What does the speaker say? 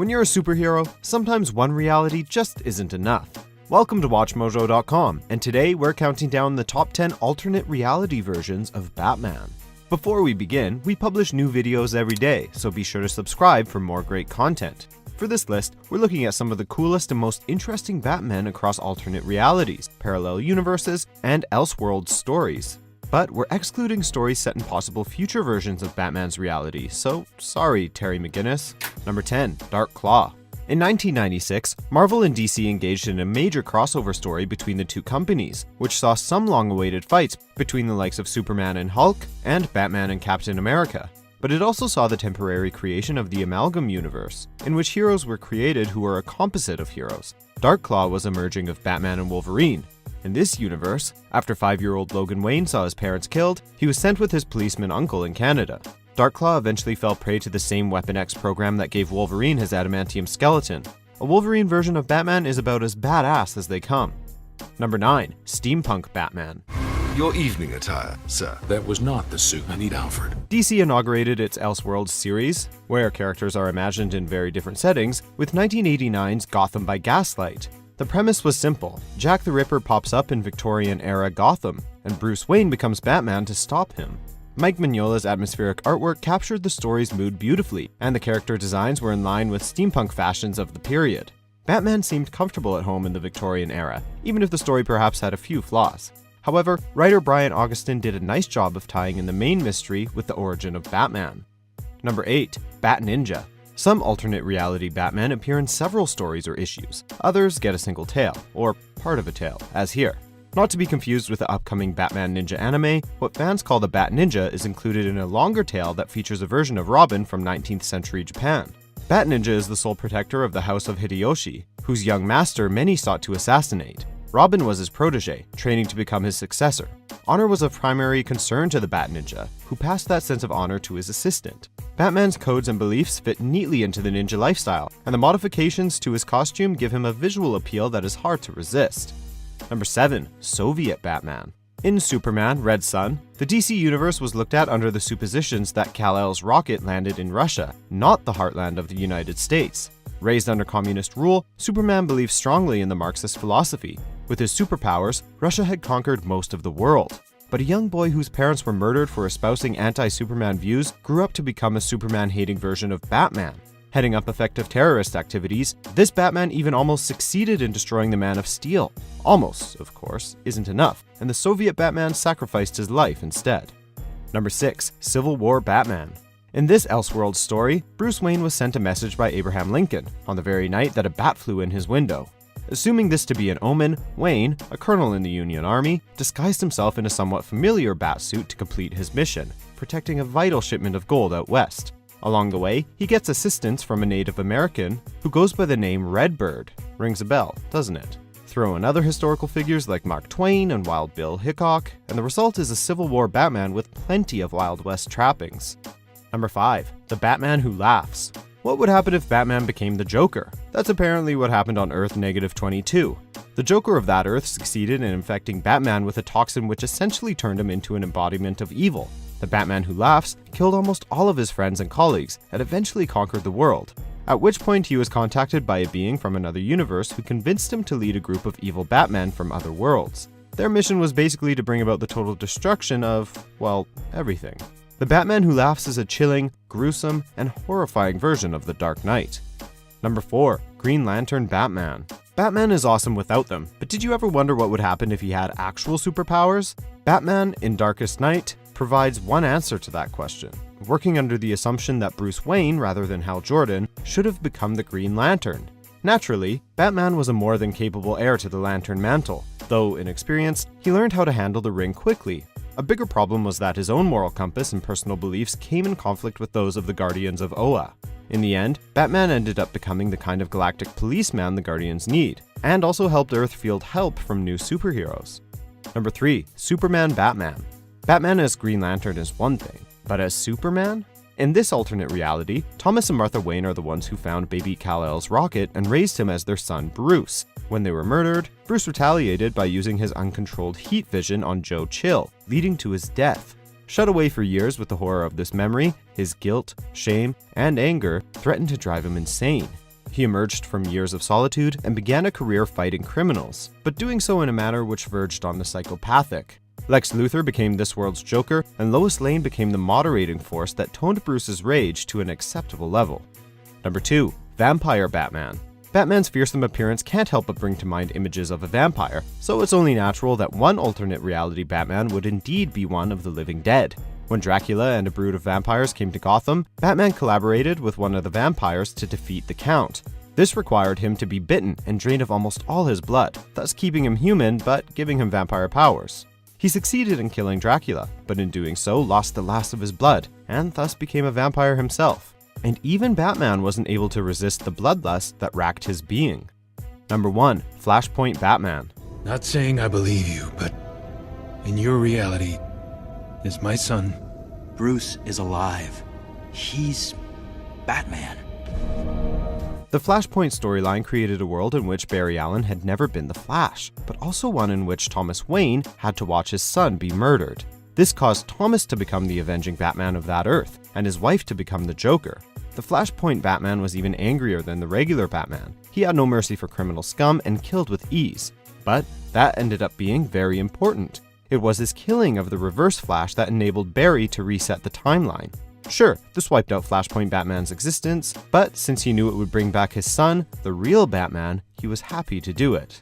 When you're a superhero, sometimes one reality just isn't enough. Welcome to WatchMojo.com, and today we're counting down the top 10 alternate reality versions of Batman. Before we begin, we publish new videos every day, so be sure to subscribe for more great content. For this list, we're looking at some of the coolest and most interesting Batmen across alternate realities, parallel universes, and Elseworlds stories. But we're excluding stories set in possible future versions of Batman's reality, so sorry, Terry McGinnis. Number 10. Dark Claw. In 1996, Marvel and DC engaged in a major crossover story between the two companies, which saw some long-awaited fights between the likes of Superman and Hulk, and Batman and Captain America. But it also saw the temporary creation of the Amalgam universe, in which heroes were created who were a composite of heroes. Dark Claw was a merging of Batman and Wolverine. In this universe, after 5-year-old Logan Wayne saw his parents killed, he was sent with his policeman uncle in Canada. Dark Claw eventually fell prey to the same Weapon X program that gave Wolverine his adamantium skeleton. A Wolverine version of Batman is about as badass as they come. Number 9. Steampunk Batman. Your evening attire, sir. That was not the suit I need, Alfred. DC inaugurated its Elseworlds series, where characters are imagined in very different settings, with 1989's Gotham by Gaslight. The premise was simple. Jack the Ripper pops up in Victorian-era Gotham, and Bruce Wayne becomes Batman to stop him. Mike Mignola's atmospheric artwork captured the story's mood beautifully, and the character designs were in line with steampunk fashions of the period. Batman seemed comfortable at home in the Victorian era, even if the story perhaps had a few flaws. However, writer Brian Augustin did a nice job of tying in the main mystery with the origin of Batman. Number 8. Bat Ninja. Some alternate reality Batmen appear in several stories or issues. Others get a single tale, or part of a tale, as here. Not to be confused with the upcoming Batman Ninja anime, what fans call the Bat Ninja is included in a longer tale that features a version of Robin from 19th century Japan. Bat Ninja is the sole protector of the House of Hideyoshi, whose young master many sought to assassinate. Robin was his protege, training to become his successor. Honor was of primary concern to the Bat Ninja, who passed that sense of honor to his assistant. Batman's codes and beliefs fit neatly into the ninja lifestyle, and the modifications to his costume give him a visual appeal that is hard to resist. Number 7. Soviet Batman. In Superman, Red Son, the DC universe was looked at under the suppositions that Kal-El's rocket landed in Russia, not the heartland of the United States. Raised under communist rule, Superman believed strongly in the Marxist philosophy. With his superpowers, Russia had conquered most of the world. But a young boy whose parents were murdered for espousing anti-Superman views grew up to become a Superman-hating version of Batman. Heading up effective terrorist activities, this Batman even almost succeeded in destroying the Man of Steel. Almost, of course, isn't enough, and the Soviet Batman sacrificed his life instead. Number 6. Civil War Batman. In this Elseworlds story, Bruce Wayne was sent a message by Abraham Lincoln on the very night that a bat flew in his window. Assuming this to be an omen, Wayne, a colonel in the Union Army, disguised himself in a somewhat familiar bat suit to complete his mission, protecting a vital shipment of gold out west. Along the way, he gets assistance from a Native American who goes by the name Redbird. Rings a bell, doesn't it? Throw in other historical figures like Mark Twain and Wild Bill Hickok, and the result is a Civil War Batman with plenty of Wild West trappings. Number 5. The Batman Who Laughs. What would happen if Batman became the Joker? That's apparently what happened on Earth -22. The Joker of that Earth succeeded in infecting Batman with a toxin which essentially turned him into an embodiment of evil. The Batman Who Laughs killed almost all of his friends and colleagues and eventually conquered the world. At which point he was contacted by a being from another universe who convinced him to lead a group of evil Batmen from other worlds. Their mission was basically to bring about the total destruction of, well, everything. The Batman Who Laughs is a chilling, gruesome, and horrifying version of the Dark Knight. Number 4. Green Lantern Batman. Batman is awesome without them, but did you ever wonder what would happen if he had actual superpowers? Batman in Darkest Night provides one answer to that question, working under the assumption that Bruce Wayne, rather than Hal Jordan, should have become the Green Lantern. Naturally, Batman was a more than capable heir to the Lantern mantle. Though inexperienced, he learned how to handle the ring quickly. A bigger problem was that his own moral compass and personal beliefs came in conflict with those of the Guardians of Oa. In the end, Batman ended up becoming the kind of galactic policeman the Guardians need, and also helped Earth field help from new superheroes. Number 3. Superman Batman. Batman as Green Lantern is one thing, but as Superman? In this alternate reality, Thomas and Martha Wayne are the ones who found baby Kal-El's rocket and raised him as their son Bruce. When they were murdered, Bruce retaliated by using his uncontrolled heat vision on Joe Chill, leading to his death. Shut away for years with the horror of this memory, his guilt, shame, and anger threatened to drive him insane. He emerged from years of solitude and began a career fighting criminals, but doing so in a manner which verged on the psychopathic. Lex Luthor became this world's Joker, and Lois Lane became the moderating force that toned Bruce's rage to an acceptable level. Number 2. Vampire Batman. Batman's fearsome appearance can't help but bring to mind images of a vampire, so it's only natural that one alternate reality Batman would indeed be one of the living dead. When Dracula and a brood of vampires came to Gotham, Batman collaborated with one of the vampires to defeat the Count. This required him to be bitten and drained of almost all his blood, thus keeping him human but giving him vampire powers. He succeeded in killing Dracula, but in doing so lost the last of his blood, and thus became a vampire himself. And even Batman wasn't able to resist the bloodlust that racked his being. Number 1. Flashpoint Batman. Not saying I believe you, but in your reality, is my son. Bruce is alive. He's Batman. The Flashpoint storyline created a world in which Barry Allen had never been the Flash, but also one in which Thomas Wayne had to watch his son be murdered. This caused Thomas to become the avenging Batman of that Earth, and his wife to become the Joker. The Flashpoint Batman was even angrier than the regular Batman. He had no mercy for criminal scum and killed with ease. But that ended up being very important. It was his killing of the Reverse Flash that enabled Barry to reset the timeline. Sure, this wiped out Flashpoint Batman's existence, but since he knew it would bring back his son, the real Batman, he was happy to do it.